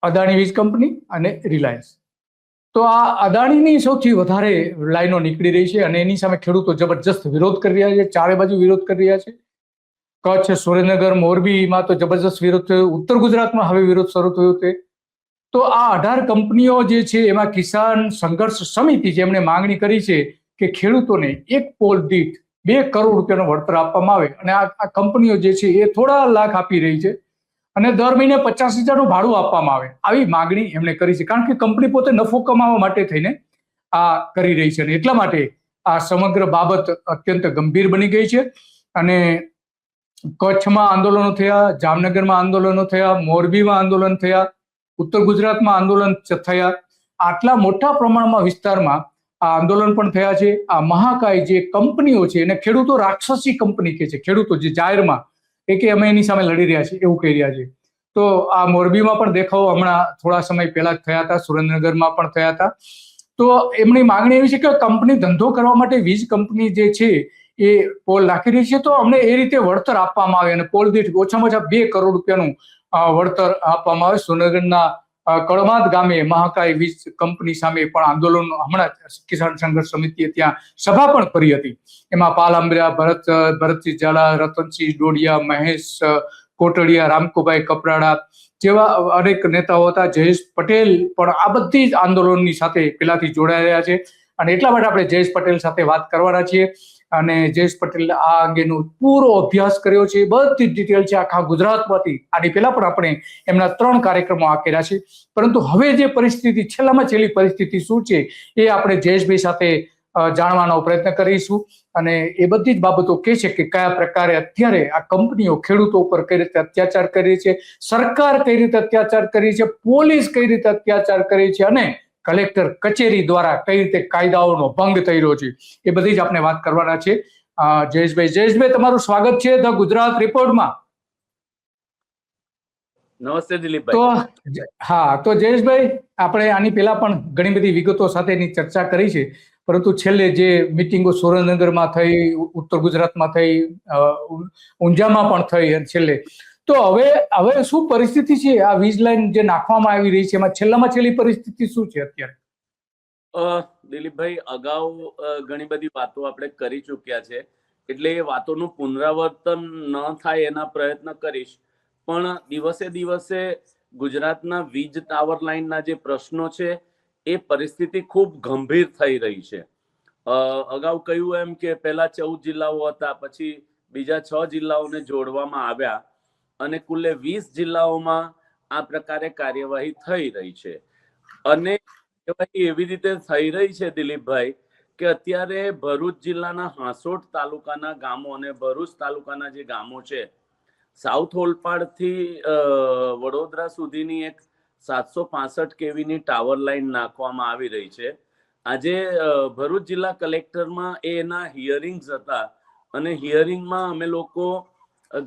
અદાણી વીજ કંપની અને રિલાયન્સ. તો આ અદાણીની સૌથી વધારે લાઈનો નીકળી રહી છે અને એની સામે ખેડૂતો જબરજસ્ત વિરોધ કરી રહ્યા છે. ચારે બાજુ વિરોધ કરી રહ્યા છે. કચ્છ, સુરેન્દ્રનગર, મોરબીમાં તો જબરજસ્ત વિરોધ થયો. ઉત્તર ગુજરાતમાં હવે વિરોધ શરૂ થયો છે. તો આ 18 કંપનીઓ જે છે એમાં કિસાન સંઘર્ષ સમિતિ જેમણે માંગણી કરી છે કે ખેડૂતોને એક પોલ દીઠ 2 કરોડ રૂપિયાનો વળતર આપવામાં આવે. અને આ કંપનીઓ જે છે એ થોડા લાખ આપી રહી છે અને દર મહિને 50,000નું ભાડું આપવામાં આવે, આવી માંગણી એમણે કરી છે. કારણ કે કંપની પોતે નફો કમાવા માટે થઈને આ કરી રહી છે અને એટલા માટે આ સમગ્ર બાબત અત્યંત ગંભીર બની ગઈ છે. અને કચ્છમાં આંદોલનો થયા, જામનગરમાં આંદોલનો થયા, મોરબીમાં આંદોલન થયા, ઉત્તર ગુજરાતમાં આંદોલન થયા. આટલા મોટા પ્રમાણમાં વિસ્તારમાં આ આંદોલન પણ થયા છે. આ મહાકાય જે કંપનીઓ છે એને ખેડૂતો રાક્ષસી કંપની કહે છે. ખેડૂતો જે જાહેરમાં કે અમે એની સામે લડી રહ્યા છીએ એવું કહી રહ્યા છે. તો આ મોરબીમાં પણ દેખાવો હમણાં થોડા સમય પહેલા જ થયા હતા, સુરેન્દ્રનગરમાં પણ થયા હતા. તો એમની માંગણી એવી છે કે કંપની ધંધો કરવા માટે વીજ કંપની જે છે એ પોલ નાખી રહી છે તો અમને એ રીતે વળતર આપવામાં આવે અને પોલ દીઠ ઓછામાં ઓછા 2 કરોડ રૂપિયાનું વળતર આપવામાં આવે. સુરેન્દ્રનગરના કળમાદ ગામે મહાકાય વીજ કંપની સામે પણ આંદોલન, હમણાં કિસાન સંઘર્ષ સમિતિએ ત્યાં સભા પણ કરી હતી. એમાં પાલ આંબરિયા, ભરતસિંહ ઝાલા, રતનસિંહ ડોડિયા, મહેશ કોટડિયા, રામકુભાઈ કપરાડા જેવા અનેક નેતાઓ હતા. જયેશ પટેલ પણ આ બધી જ આંદોલનની સાથે પેલાથી જોડાયા છે અને એટલા માટે આપણે જયેશ પટેલ સાથે વાત કરવાના છીએ. અને જયેશ પટેલ આ અંગેનો પૂરો અભ્યાસ કર્યો છે, બધી જ ડિટેલ છે આખા ગુજરાતમાંથી. આની પહેલા પણ આપણે એમના 3 કાર્યક્રમો આ કર્યા છે. પરંતુ હવે જે પરિસ્થિતિ, છેલ્લામાં છેલ્લી પરિસ્થિતિ શું છે એ આપણે જયેશભાઈ સાથે જાણવાનો પ્રયત્ન કરીશું. અને એ બધી જ બાબતો કહે છે કે કયા પ્રકારે અત્યારે આ કંપનીઓ ખેડૂતો ઉપર કઈ રીતે અત્યાચાર કરી છે, સરકાર કઈ રીતે અત્યાચાર કરી છે, પોલીસ કઈ રીતે અત્યાચાર કરી છે અને કલેક્ટર કચેરી દ્વારા કઈ રીતે કાયદાઓનો ભંગ થઈ રહ્યો છે, એ બધી જ આપણે વાત કરવાના છે. જયેશભાઈ, તમારું સ્વાગત છે ધ ગુજરાત રિપોર્ટમાં. નમસ્તે દિલીપભાઈ. તો હા, તો જયેશભાઈ, આપણે આની પહેલા પણ ઘણી બધી વિગતો સાથેની ચર્ચા કરી છે, પરંતુ છેલ્લે જે મિટિંગો સુરેન્દ્રનગરમાં થઈ, ઉત્તર ગુજરાતમાં થઈ, ઊંઝામાં પણ થઈ અને છેલ્લે તો હવે શું પરિસ્થિતિ છે? આ વીજ લાઈન જે નાખવામાં આવી રહી છે એમાં છેલ્લામાં છેલ્લી પરિસ્થિતિ શું છે અત્યારે? દિલીપભાઈ, અગાઉ ઘણી બધી વાતો આપણે કરી ચૂક્યા છે એટલે એ વાતોનું પુનરાવર્તન ન થાય એના પ્રયત્ન કરીશ. પણ દિવસે દિવસે ગુજરાતના વીજ ટાવર લાઈનના જે પ્રશ્નો છે એ પરિસ્થિતિ ખૂબ ગંભીર થઈ રહી છે. અગાઉ કહ્યું એમ કે પહેલા 14 જિલ્લાઓ હતા, પછી બીજા 6 જિલ્લાઓને જોડવામાં આવ્યા અને કુલે 20 જિલ્લાઓમાં આ પ્રકારે કાર્યવાહી થઈ રહી છે. અને એવી રીતે થઈ રહી છે દિલીપભાઈ કે અત્યારે ભરૂચ જિલ્લાના હાંસોટ તાલુકાના ગામો અને ભરૂચ તાલુકાના જે ગામો છે, સાઉથ ઓલપાડ થી વડોદરા સુધીની એક 765 કેવીની ટાવર લાઈન નાખવામાં આવી રહી છે. આજે ભરૂચ જિલ્લા કલેક્ટરમાં એના હિયરિંગ્સ હતા અને હિયરિંગમાં અમે લોકો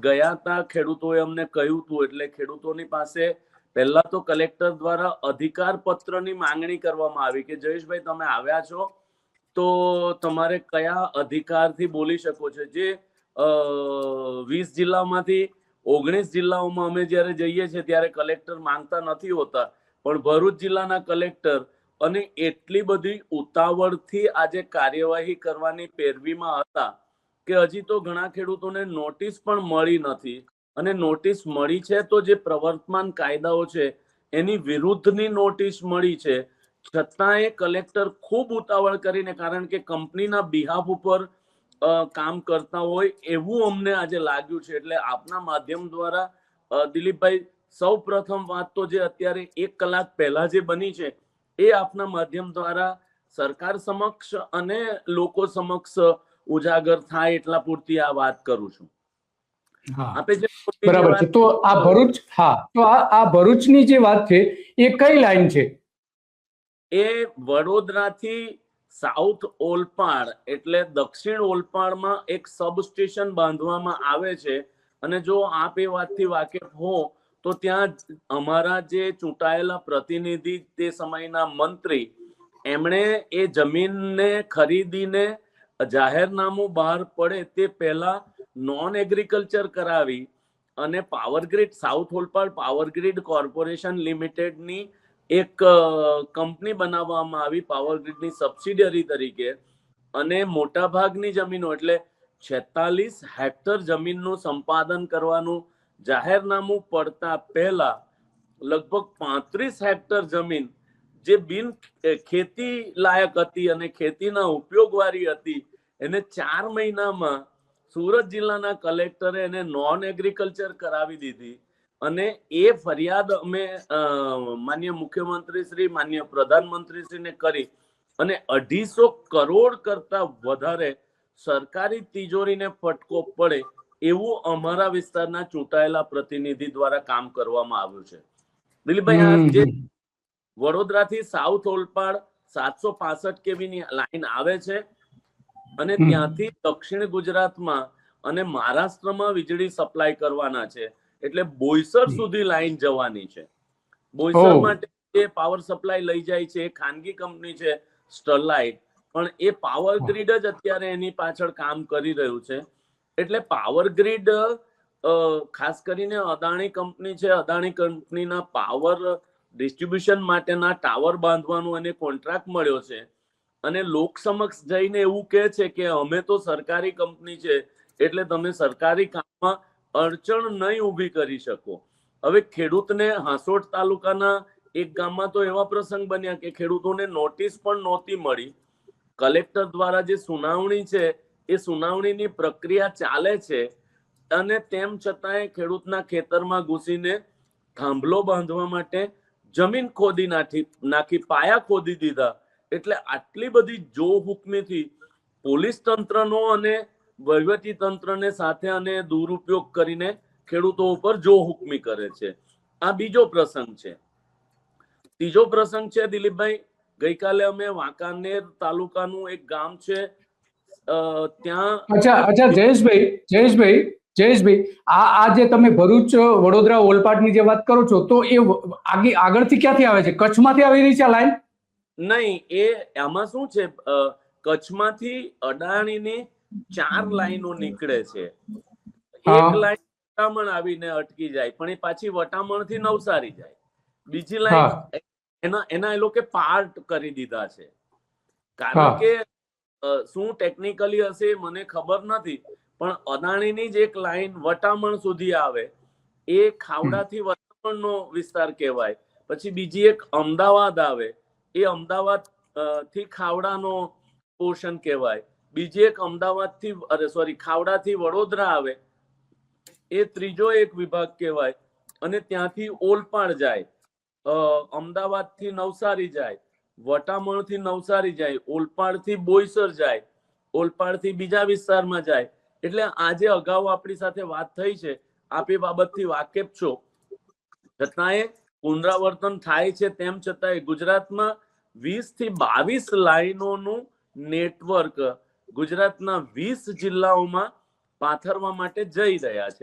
ગયા હતા. ખેડૂતોએ અમને કહ્યું હતું એટલે ખેડૂતોની પાસે પહેલા તો કલેક્ટર દ્વારા અધિકાર પત્રની માંગણી કરવામાં આવી કે જયેશભાઈ, તમે આવ્યા છો તો તમારે કયા અધિકારથી બોલી શકો છો. જે 20 જિલ્લામાંથી 19 જિલ્લાઓમાં અમે જ્યારે જઈએ છીએ ત્યારે કલેક્ટર માંગતા નથી હોતા, પણ ભરૂચ જિલ્લાના કલેક્ટર અને એટલી બધી ઉતાવળથી આજે કાર્યવાહી કરવાની પેરવીમાં હતા કે હજી તો ઘણા ખેડૂતોને નોટિસ પણ મળી નથી. અને નોટિસ મળી છે તો જે પ્રવર્તમાન કાયદાઓ છે એની વિરુદ્ધની નોટિસ મળી છે, છતાંય કલેક્ટર ખૂબ ઉતાવળ કરીને, કારણ કે કંપનીના બિહાફ ઉપર કામ કરતા હોય એવું અમને આજે લાગ્યું છે. એટલે આપના માધ્યમ દ્વારા દિલીપભાઈ, સૌ પ્રથમ વાત તો જે અત્યારે 1 કલાક પહેલા જે બની છે એ આપના માધ્યમ દ્વારા સરકાર સમક્ષ અને લોકો સમક્ષ ઉજાગર થાય એટલા પૂરતી આ વાત કરું છું. બરાબર છે. તો આ ભરૂચ, હા, તો આ ભરૂચની જે વાત છે એ કઈ લાઈન છે? એ વડોદરાથી સાઉથ ઓલપાડ એટલે દક્ષિણ ઓલપાડમાં એક સબસ્ટેશન બાંધવામાં આવે છે. અને જો આપ એ વાતથી વાકેફ હો તો ત્યાં અમારા જે ચૂંટાયેલા પ્રતિનિધિ તે સમયના મંત્રી, એમણે એ જમીનને ખરીદીને જાહેરનામું બહાર પડે તે પહેલા નોન એગ્રીકલ્ચર કરાવી અને power grid south Olpad power grid corporation લિમિટેડની એક કંપની બનાવવામાં આવી પાવર ગ્રીડની સબસિડિયરી તરીકે, અને મોટા ભાગની જમીનો એટલે 46 હેક્ટર જમીનનું સંપાદન કરવાનું જાહેરનામું પડતા પહેલા લગભગ 35 હેક્ટર જમીન જે બિન ખેતી લાયક હતી અને ખેતીના ઉપયોગવાળી હતી એને 4 મહિનામાં સુરત જિલ્લાના કલેક્ટરે એને નોન એગ્રીકલ્ચર કરાવી દીધી. અને એ ફરિયાદ અમે માન્ય મુખ્યમંત્રી શ્રી માન્ય પ્રધાનમંત્રી શ્રીને કરી અને 250 કરોડ કરતા વધારે સરકારી તિજોરીને ફટકો પડે એવું અમારા વિસ્તારના ચૂંટાયેલા પ્રતિનિધિ દ્વારા કામ કરવામાં આવ્યું છે. દિલીપભાઈ, આ જે વડોદરાથી સાઉથ ઓલપાડ 765 kV ની લાઈન આવે છે અને ત્યાંથી દક્ષિણ ગુજરાતમાં અને મહારાષ્ટ્રમાં વીજળી સપ્લાય કરવાના છે, એટલે બોઈસર સુધી લાઈન જવાની છે. બોઈસર માટે જે પાવર સપ્લાય લઈ જાય છે એ ખાનગી કંપની છે સ્ટરલાઇટ, પણ એ પાવર ગ્રીડ જ અત્યારે એની પાછળ કામ કરી રહ્યું છે. એટલે પાવર ગ્રીડ ખાસ કરીને અદાણી કંપની છે, અદાણી કંપનીના પાવર ડિસ્ટ્રીબ્યુશન માટેના ટાવર બાંધવાનું એને કોન્ટ્રાક્ટ મળ્યો છે અને લોક સમક્ષ જઈને એવું કહે છે કે અમે તો સરકારી કંપની છે એટલે તમે સરકારી કામમાં અડચણ નહીં ઊભી કરી શકો. હવે ખેડૂતને હાંસોટ તાલુકાના એક ગામમાં તો એવા પ્રસંગ બન્યા કે ખેડૂતોને નોટિસ પણ નહોતી મળી. કલેક્ટર દ્વારા જે સુનાવણી છે એ સુનાવણીની પ્રક્રિયા ચાલે છે અને તેમ છતાંય ખેડૂતના ખેતરમાં ઘૂસીને થાંભલો બાંધવા માટે જમીન ખોદી નાખી પાયા ખોદી દીધા. એટલે આટલી બધી જો હુકમીથી પોલીસ તંત્રનો અને વહીવટી તંત્રને સાથે અને દુરુપયોગ કરીને ખેડૂતો ઉપર જો હુકમી કરે છે. આ બીજો પ્રસંગ છે. ત્રીજો પ્રસંગ છે દિલીપભાઈ, ગઈકાલે અમે વાંકાનેર તાલુકાનું એક ગામ છે ત્યાં અચ્છા જયેશભાઈ, આ જે તમે ભરૂચ વડોદરા ઓલપાડની જે વાત કરો છો તો એ આગળથી ક્યાંથી આવે છે? કચ્છમાંથી આવી રહી છે આ લાઈન? નહીં, એ આમાં શું છે, કચ્છમાંથી અદાણીની 4 લાઈનો નીકળે છે. એક લાઈન વટામણ આવીને અટકી જાય, પણ એ પાછી વટામણથી નવસારી જાય. બીજી લાઈન એના એ લોકો પાર્ટ કરી દીધા છે. કારણ કે શું ટેકનિકલી હશે મને ખબર નથી, પણ અદાણીની જ એક લાઈન વટામણ સુધી આવે એ ખાવડાથી વટામણનો વિસ્તાર કહેવાય. પછી બીજી એક અમદાવાદ આવે એ અમદાવાદ થી ખાવડાનો પોર્શન કહેવાય. બીજી એક ખાવડાથી વડોદરા આવે એ ત્રીજો એક વિભાગ કહેવાય. અને ત્યાંથી ઓલપાડ જાય, અમદાવાદથી નવસારી જાય, વટામણથી નવસારી જાય, ઓલપાડથી બોઈસર જાય, ઓલપાડથી બીજા વિસ્તારમાં જાય. એટલે આજે અગાઉ આપણી સાથે વાત થઈ છે, આપ એ બાબતથી વાકેફ છો. છતાંય પુનરાવર્તન થાય છે તેમ છતાંય ગુજરાતમાં 20 થી 22 લાઈનોનું નેટવર્ક ગુજરાતના 20 જિલ્લાઓમાં પાથરવા માટે જઈ રહ્યા છે.